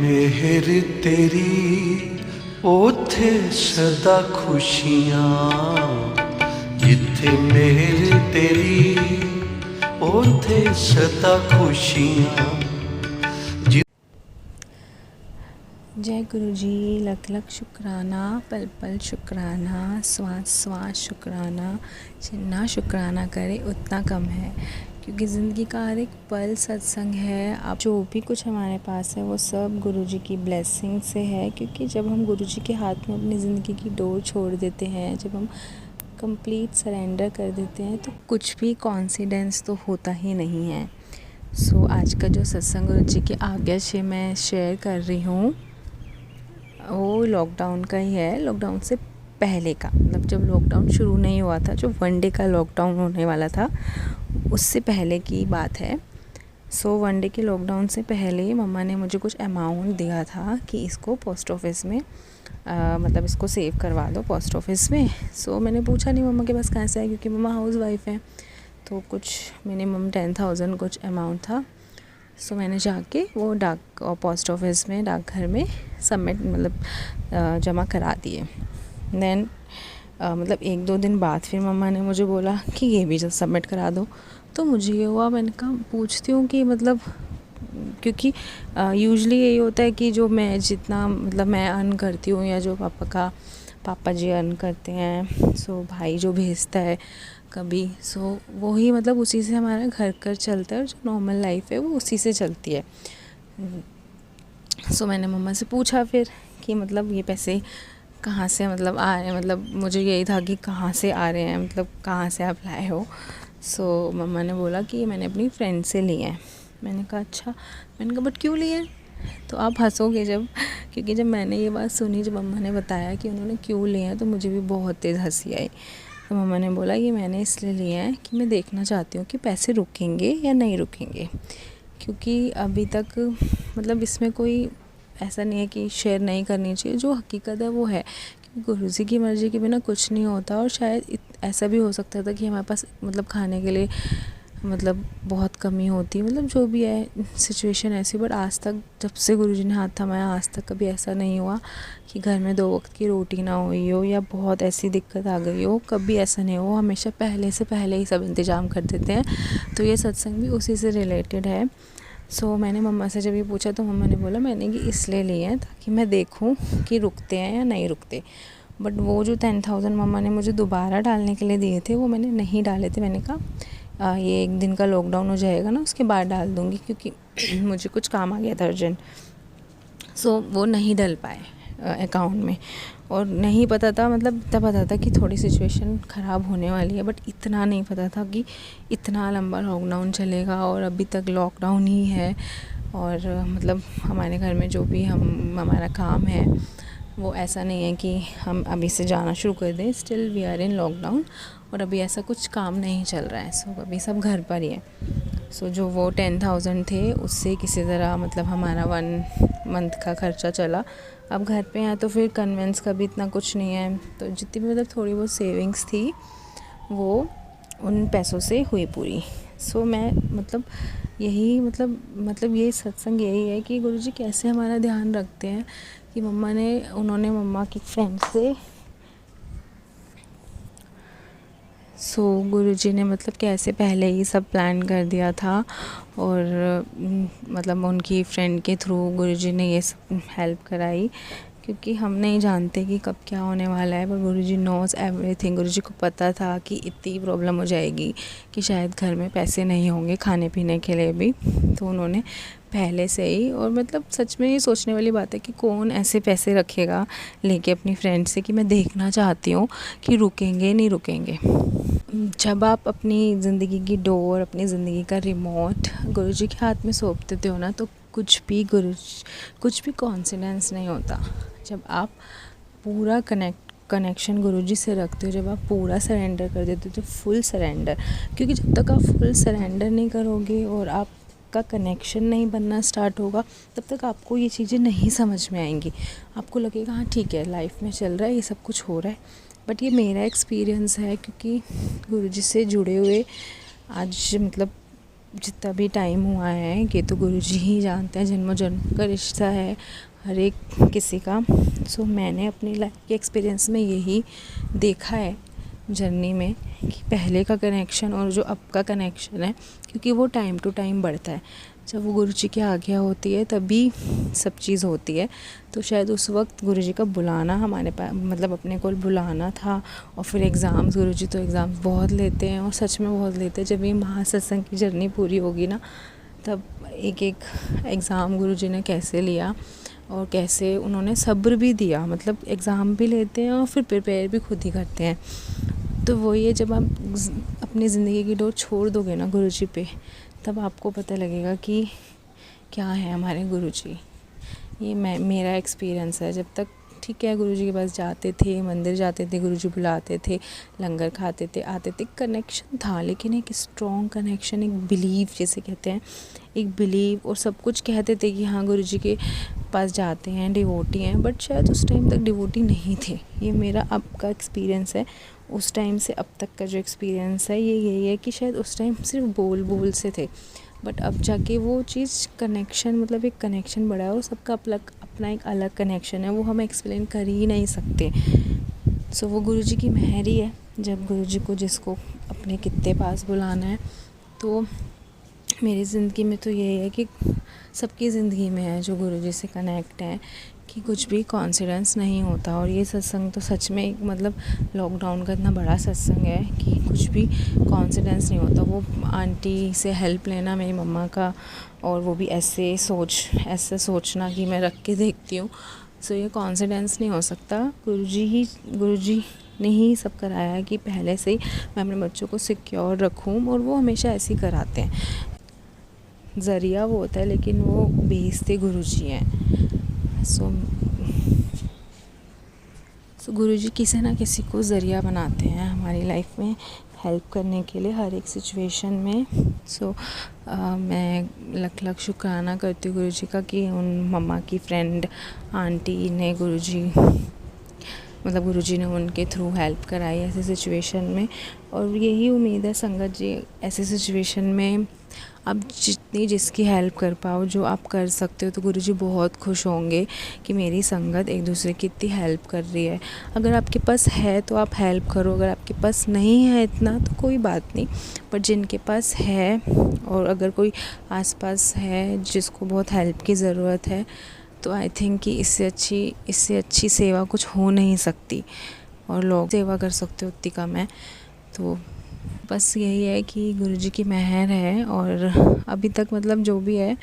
मेहर तेरी ओथे सदा खुशियाँ, जिथे मेहर तेरी ओथे सदा खुशियाँ। जय गुरु जी। लख लख शुक्राना, पल पल शुक्राना, श्वास श्वास शुक्राना। जितना शुक्राना करे उतना कम है, क्योंकि ज़िंदगी का हर एक पल सत्संग है। अब जो भी कुछ हमारे पास है वो सब गुरु जी की ब्लेसिंग से है, क्योंकि जब हम गुरु जी के हाथ में अपनी ज़िंदगी की डोर छोड़ देते हैं, जब हम कंप्लीट सरेंडर कर देते हैं, तो कुछ भी कॉन्सिडेंस तो होता ही नहीं है। आज का जो सत्संग गुरु जी के आज्ञा से मैं शेयर कर रही हूँ वो लॉकडाउन का ही है। लॉकडाउन से पहले का, मतलब जब लॉकडाउन शुरू नहीं हुआ था, जो 1 डे का लॉकडाउन होने वाला था उससे पहले की बात है। 1 डे के लॉकडाउन से पहले मम्मा ने मुझे कुछ अमाउंट दिया था कि इसको पोस्ट ऑफिस में मतलब इसको सेव करवा दो पोस्ट ऑफिस में। मैंने पूछा नहीं मम्मा के पास कहाँ से है, क्योंकि मम्मा हाउस वाइफ है, तो कुछ मिनिमम 10,000 कुछ अमाउंट था। मैंने जाके वो डाक और पोस्ट ऑफिस में, डाकघर में सबमिट मतलब जमा करा दिए। देन मतलब 1-2 दिन बाद फिर मम्मा ने मुझे बोला कि ये भी सबमिट करा दो। तो मुझे ये हुआ, मैंने कहा पूछती हूँ कि मतलब, क्योंकि यूजुअली यही होता है कि जो मैं जितना मतलब मैं अर्न करती हूँ, या जो पापा जी अर्न करते हैं, भाई जो भेजता है कभी, वो ही मतलब उसी से हमारा घर चलता है, और जो नॉर्मल लाइफ है वो उसी से चलती है। मैंने मम्मा से पूछा फिर कि मतलब ये पैसे कहाँ से मतलब आ रहे हैं, मतलब मुझे यही था कि कहाँ से आ रहे हैं, मतलब कहाँ से आप लाए हो। मम्मा ने बोला कि मैंने अपनी फ्रेंड से लिए हैं। मैंने कहा अच्छा। मैंने कहा बट क्यों लिए हैं? तो आप हंसोगे जब, क्योंकि जब मैंने ये बात सुनी, जब मम्मा ने बताया कि उन्होंने क्यों लिए हैं, तो मुझे भी बहुत तेज़ हंसी आई। तो मम्मा ने बोला कि मैंने इसलिए लिए हैं कि मैं देखना चाहती हूँ कि पैसे रुकेंगे या नहीं रुकेंगे, क्योंकि अभी तक मतलब इसमें कोई ऐसा नहीं है कि शेयर नहीं करनी चाहिए। जो हकीकत है वो है, क्योंकि गुरु जी की मर्ज़ी के बिना कुछ नहीं होता। और शायद ऐसा भी हो सकता था कि हमारे पास मतलब खाने के लिए मतलब बहुत कमी होती, मतलब जो भी है सिचुएशन ऐसी। बट आज तक जब से गुरु जी ने हाथ थमाया, आज तक कभी ऐसा नहीं हुआ कि घर में 2 वक्त की रोटी ना हुई हो, या बहुत ऐसी दिक्कत आ गई हो। कभी ऐसा नहीं हो, हमेशा पहले से पहले ही सब इंतज़ाम कर देते हैं। तो ये सत्संग भी उसी से रिलेटेड है। मैंने मम्मा से जब ये पूछा, तो मम्मा ने बोला मैंने ये इसलिए लिए हैं ताकि मैं देखूं कि रुकते हैं या नहीं रुकते। बट वो जो 10,000 मम्मा ने मुझे दोबारा डालने के लिए दिए थे, वो मैंने नहीं डाले थे। मैंने कहा ये 1 दिन का लॉकडाउन हो जाएगा ना, उसके बाद डाल दूँगी, क्योंकि मुझे कुछ काम आ गया था अर्जेंट। वो नहीं डल पाए अकाउंट में, और नहीं पता था, मतलब इतना पता था कि थोड़ी सिचुएशन ख़राब होने वाली है, बट इतना नहीं पता था कि इतना लंबा लॉकडाउन चलेगा। और अभी तक लॉकडाउन ही है, और मतलब हमारे घर में जो भी हमारा काम है वो ऐसा नहीं है कि हम अभी से जाना शुरू कर दें। Still we are in lockdown, और अभी ऐसा कुछ काम नहीं चल रहा है। अभी सब घर पर ही है। जो वो 10,000 थे, उससे किसी तरह मतलब हमारा 1 मंथ का खर्चा चला। अब घर पे हैं तो फिर कन्वेंस का भी इतना कुछ नहीं है, तो जितनी भी मतलब थोड़ी बहुत सेविंग्स थी वो उन पैसों से हुई पूरी। मैं मतलब यही मतलब ये सत्संग यही है कि गुरुजी कैसे हमारा ध्यान रखते हैं, कि उन्होंने मम्मा की फ्रेंड से गुरुजी ने मतलब कैसे पहले ही सब प्लान कर दिया था, और मतलब उनकी फ्रेंड के थ्रू गुरुजी ने ये सब हेल्प कराई, क्योंकि हम नहीं जानते कि कब क्या होने वाला है। पर गुरुजी नोज़ एवरीथिंग। गुरुजी को पता था कि इतनी प्रॉब्लम हो जाएगी कि शायद घर में पैसे नहीं होंगे खाने पीने के लिए भी, तो उन्होंने पहले से ही। और मतलब सच में ये सोचने वाली बात है कि कौन ऐसे पैसे रखेगा लेके अपनी फ्रेंड से, कि मैं देखना चाहती हूँ कि रुकेंगे नहीं रुकेंगे। जब आप अपनी ज़िंदगी की डोर, अपनी ज़िंदगी का रिमोट गुरुजी के हाथ में सौंप देते हो ना, तो कुछ भी कॉन्फिडेंस नहीं होता। जब आप पूरा कनेक्शन गुरुजी से रखते हो, जब आप पूरा सरेंडर कर देते हो, तो फुल सरेंडर। क्योंकि जब तक आप फुल सरेंडर नहीं करोगे और आपका कनेक्शन नहीं बनना स्टार्ट होगा, तब तक आपको ये चीज़ें नहीं समझ में आएंगी। आपको लगेगा हाँ ठीक है, लाइफ में चल रहा है, ये सब कुछ हो रहा है। बट ये मेरा एक्सपीरियंस है, क्योंकि गुरुजी से जुड़े हुए आज मतलब जितना भी टाइम हुआ है ये तो गुरुजी ही जानते हैं, जन्मों जन्म का रिश्ता है हर एक किसी का। सो मैंने अपनी लाइफ के एक्सपीरियंस में यही देखा है जर्नी में कि पहले का कनेक्शन और जो अब का कनेक्शन है, क्योंकि वो टाइम टू टाइम बढ़ता है। जब वो गुरुजी की आज्ञा होती है तभी सब चीज़ होती है। तो शायद उस वक्त गुरुजी का बुलाना हमारे पास, मतलब अपने को बुलाना था। और फिर एग्ज़ाम्स, गुरुजी तो एग्ज़ाम्स बहुत लेते हैं और सच में बहुत लेते हैं। जब ये महासत्संग की जर्नी पूरी होगी ना, तब एक एक एग्ज़ाम गुरुजी ने कैसे लिया और कैसे उन्होंने सब्र भी दिया। मतलब एग्ज़ाम भी लेते हैं और फिर प्रिपेयर भी खुद ही करते हैं। तो वही है, जब आप अपनी ज़िंदगी की डोर छोड़ दोगे ना गुरुजी पे, तब आपको पता लगेगा कि क्या है हमारे गुरुजी। ये मेरा एक्सपीरियंस है। जब तक ठीक है गुरुजी के पास जाते थे, मंदिर जाते थे, गुरुजी बुलाते थे, लंगर खाते थे, आते थे, कनेक्शन था, लेकिन एक स्ट्रॉन्ग कनेक्शन, एक बिलीव जिसे कहते हैं, एक बिलीव। और सब कुछ कहते थे कि हाँ गुरुजी के पास जाते हैं, डिवोटी हैं, बट शायद उस टाइम तक डिवोटी नहीं थे। ये मेरा अब का एक्सपीरियंस है। उस टाइम से अब तक का जो एक्सपीरियंस है ये यही है कि शायद उस टाइम सिर्फ बोल से थे, बट अब जाके वो चीज़ कनेक्शन, मतलब एक कनेक्शन बढ़ा है और सबका अपना एक अलग कनेक्शन है, वो हम एक्सप्लेन कर ही नहीं सकते। सो वो गुरुजी की मेहर ही है। जब गुरुजी को जिसको अपने कित्ते पास बुलाना है, तो मेरी ज़िंदगी में तो यही है कि सबकी ज़िंदगी में है जो गुरुजी से कनेक्ट है कि कुछ भी कॉन्फिडेंस नहीं होता। और ये सत्संग तो सच में एक, मतलब लॉकडाउन का इतना बड़ा सत्संग है कि कुछ भी कॉन्फिडेंस नहीं होता। वो आंटी से हेल्प लेना, मेरी मम्मा का, और वो भी ऐसे सोचना कि मैं रख के देखती हूँ। सो ये कॉन्फिडेंस नहीं हो सकता। गुरुजी ने ही सब कराया है कि पहले से ही मैं अपने बच्चों को सिक्योर रखूँ, और वो हमेशा ऐसे ही कराते हैं। ज़रिया वो होता है लेकिन वो बेस थे गुरुजी हैं। सो गुरुजी किसी ना किसी को ज़रिया बनाते हैं हमारी लाइफ में हेल्प करने के लिए हर एक सिचुएशन में। मैं लख शुक्राना करती हूँ गुरुजी का कि उन मम्मा की फ्रेंड आंटी ने गुरुजी ने उनके थ्रू हेल्प कराई ऐसे सिचुएशन में। और यही उम्मीद है संगत जी, ऐसे सिचुएशन में आप जितनी जिसकी हेल्प कर पाओ, जो आप कर सकते हो, तो गुरुजी बहुत खुश होंगे कि मेरी संगत एक दूसरे की इतनी हेल्प कर रही है। अगर आपके पास है तो आप हेल्प करो, अगर आपके पास नहीं है इतना तो कोई बात नहीं, पर जिनके पास है, और अगर कोई आसपास है जिसको बहुत हेल्प की ज़रूरत है, तो आई थिंक कि इससे अच्छी सेवा कुछ हो नहीं सकती। और लोग सेवा कर सकते हो उतनी कम है। तो बस यही है कि गुरुजी की मेहर है। और अभी तक मतलब जो भी है,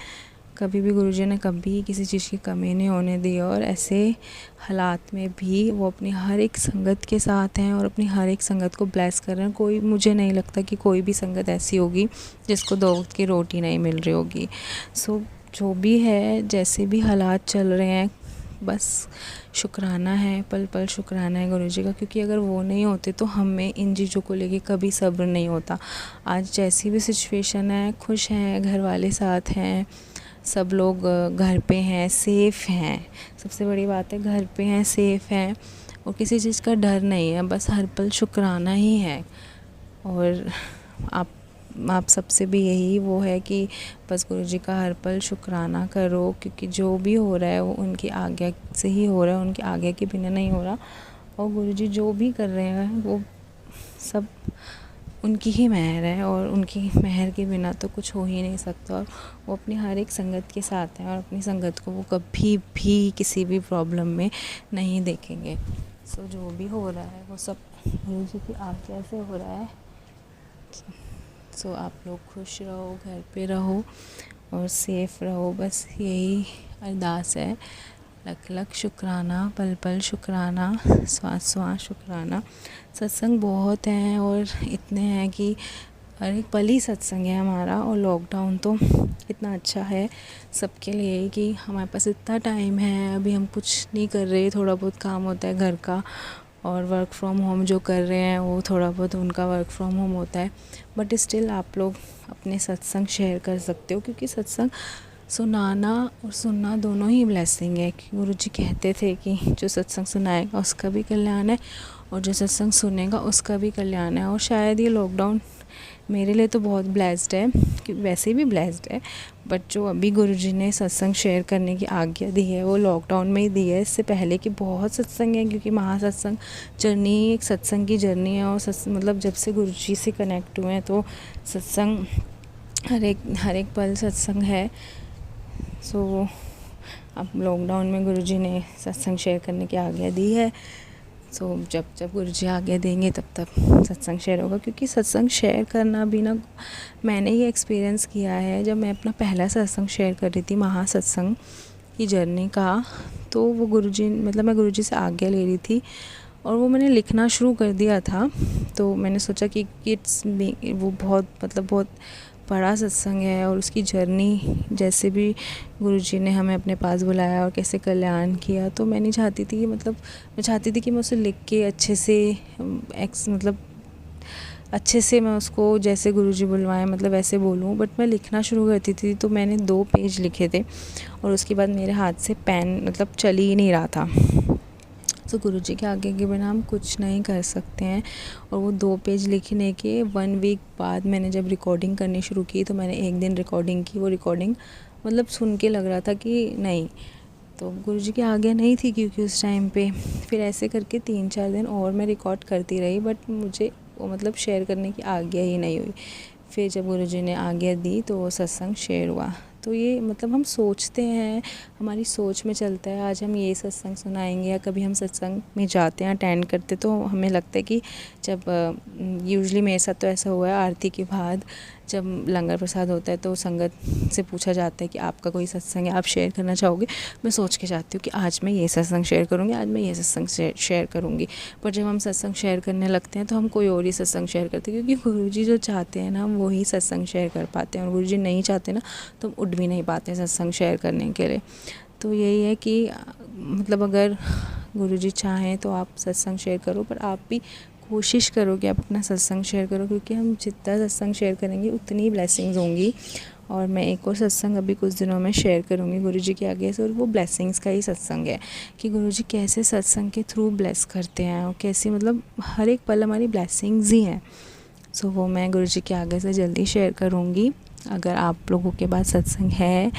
कभी भी गुरुजी ने कभी किसी चीज़ की कमी नहीं होने दी। और ऐसे हालात में भी वो अपनी हर एक संगत के साथ हैं और अपनी हर एक संगत को ब्लेस कर रहे हैं। मुझे नहीं लगता कि कोई भी संगत ऐसी होगी जिसको 2 वक्त की रोटी नहीं मिल रही होगी। सो जो भी है, जैसे भी हालात चल रहे हैं, बस शुक्राना है, पल पल शुक्राना है गुरुजी का, क्योंकि अगर वो नहीं होते तो हमें इन चीज़ों को लेके कभी सब्र नहीं होता। आज जैसी भी सिचुएशन है, खुश हैं, घर वाले साथ हैं, सब लोग घर पे हैं, सेफ़ हैं। सबसे बड़ी बात है, घर पे हैं, सेफ़ हैं, और किसी चीज़ का डर नहीं है। बस हर पल शुक्राना ही है। और आप सबसे भी यही वो है कि बस गुरुजी का हर पल शुक्राना करो, क्योंकि जो भी हो रहा है वो उनकी आज्ञा से ही हो रहा है, उनकी आज्ञा के बिना नहीं हो रहा। और गुरुजी जो भी कर रहे हैं वो सब उनकी ही मेहर है, और उनकी मेहर के बिना तो कुछ हो ही नहीं सकता। और वो अपनी हर एक संगत के साथ हैं, और अपनी संगत को वो कभी भी किसी भी प्रॉब्लम में नहीं देखेंगे। सो जो भी हो रहा है वो सब गुरुजी की आज्ञा से हो रहा है। सो आप लोग खुश रहो, घर पे रहो और सेफ़ रहो, बस यही अरदास है। लख शुक्राना, पल पल शुक्राना, श्वास श्वास शुक्राना। सत्संग बहुत हैं और इतने हैं कि हर एक पल ही सत्संग है हमारा। और लॉकडाउन तो इतना अच्छा है सबके लिए कि हमारे पास इतना टाइम है, अभी हम कुछ नहीं कर रहे, थोड़ा बहुत काम होता है घर का, और वर्क फ्रॉम होम जो कर रहे हैं वो थोड़ा बहुत उनका वर्क फ्रॉम होम होता है, बट स्टिल आप लोग अपने सत्संग शेयर कर सकते हो, क्योंकि सत्संग सुनाना और सुनना दोनों ही ब्लेसिंग है। गुरुजी कहते थे कि जो सत्संग सुनाएगा उसका भी कल्याण है और जो सत्संग सुनेगा उसका भी कल्याण है। और शायद ये लॉकडाउन मेरे लिए तो बहुत ब्लेस्ड है, कि वैसे भी ब्लेस्ड है, बट जो अभी गुरुजी ने सत्संग शेयर करने की आज्ञा दी है वो लॉकडाउन में ही दी है। इससे पहले कि बहुत सत्संग है, क्योंकि महासत्संग जर्नी एक सत्संग की जर्नी है, और मतलब जब से गुरुजी से कनेक्ट हुए हैं तो सत्संग हर एक पल सत्संग है। सो अब लॉकडाउन में गुरुजी ने सत्संग शेयर करने की आज्ञा दी है। सो जब जब गुरुजी आज्ञा देंगे तब तक सत्संग शेयर होगा, क्योंकि सत्संग शेयर करना भी ना, मैंने ये एक्सपीरियंस किया है। जब मैं अपना पहला सत्संग शेयर कर रही थी महासत्संग की जर्नी का, तो वो गुरुजी मतलब मैं गुरुजी से आज्ञा ले रही थी और वो मैंने लिखना शुरू कर दिया था। तो मैंने सोचा कि वो बहुत बड़ा सत्संग है, और उसकी जर्नी जैसे भी गुरुजी ने हमें अपने पास बुलाया और कैसे कल्याण किया, तो मैं नहीं चाहती थी कि मैं चाहती थी कि मैं उसे लिख के अच्छे से मैं उसको जैसे गुरुजी बुलवाएं वैसे बोलूं। बट मैं लिखना शुरू करती थी तो मैंने 2 पेज लिखे थे, और उसके बाद मेरे हाथ से पेन चल ही नहीं रहा था। तो गुरुजी के आगे के बिना हम कुछ नहीं कर सकते हैं। और वो 2 पेज लिखने के 1 वीक बाद मैंने जब रिकॉर्डिंग करनी शुरू की, तो मैंने एक दिन रिकॉर्डिंग की। वो रिकॉर्डिंग सुन के लग रहा था कि नहीं, तो गुरुजी की आज्ञा नहीं थी, क्योंकि उस टाइम पे फिर ऐसे करके 3-4 दिन और मैं रिकॉर्ड करती रही, बट मुझे वो शेयर करने की आज्ञा ही नहीं हुई। फिर जब गुरुजी ने आज्ञा दी तो वो सत्संग शेयर हुआ। तो ये हम सोचते हैं, हमारी सोच में चलता है, आज हम ये सत्संग सुनाएंगे, या कभी हम सत्संग में जाते हैं अटेंड करते, तो हमें लगता है कि जब यूजुअली मेरे साथ तो ऐसा हुआ है, आरती के बाद जब लंगर प्रसाद होता है तो संगत से पूछा जाता है कि आपका कोई सत्संग है, आप शेयर करना चाहोगे। मैं सोच के जाती हूँ कि आज मैं ये सत्संग शेयर करूँगी, आज मैं ये सत्संग शेयर करूँगी। पर जब हम सत्संग शेयर करने लगते हैं तो हम कोई और ही सत्संग शेयर करते हैं, क्योंकि गुरुजी जो चाहते हैं ना हम वही सत्संग शेयर कर पाते हैं, और गुरुजी नहीं चाहते ना तो हम उठ भी नहीं पाते सत्संग शेयर करने के लिए। तो यही है कि अगर गुरुजी चाहें तो आप सत्संग शेयर करो, पर आप भी कोशिश करो कि आप अपना सत्संग शेयर करो, क्योंकि हम जितना सत्संग शेयर करेंगे उतनी ब्लेसिंग्स होंगी। और मैं एक और सत्संग अभी कुछ दिनों में शेयर करूँगी गुरुजी के आगे से, और वो ब्लेसिंग्स का ही सत्संग है कि गुरुजी कैसे सत्संग के थ्रू ब्लेस करते हैं, और कैसे हर एक पल हमारी ब्लेसिंग्स ही हैं। सो वो मैं गुरुजी के आगे से जल्दी शेयर करूँगी। अगर आप लोगों के पास सत्संग है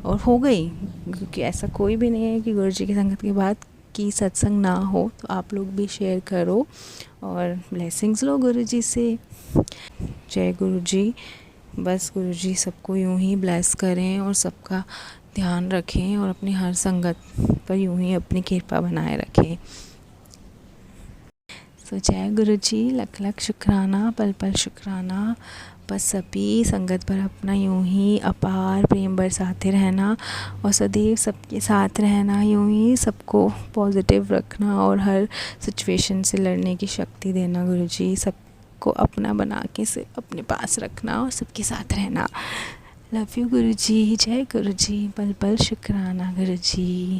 और हो गई, क्योंकि ऐसा कोई भी नहीं है कि गुरुजी की संगत के बाद कि सत्संग ना हो, तो आप लोग भी शेयर करो और ब्लेसिंग्स लो गुरुजी से। जय गुरुजी। बस गुरुजी सबको यूं ही ब्लेस करें और सबका ध्यान रखें, और अपनी हर संगत पर यूं ही अपनी कृपा बनाए रखें। सो जय गुरुजी, लख लख शुक्राना, पल पल शुक्राना। बस सभी संगत पर अपना यूं ही अपार प्रेम बरसाते रहना, और सदैव सबके साथ रहना, यूं ही सबको पॉजिटिव रखना, और हर सिचुएशन से लड़ने की शक्ति देना गुरुजी। सबको अपना बना के से अपने पास रखना और सबके साथ रहना। लव यू गुरुजी। जय गुरुजी, पल पल शुक्राना गुरुजी।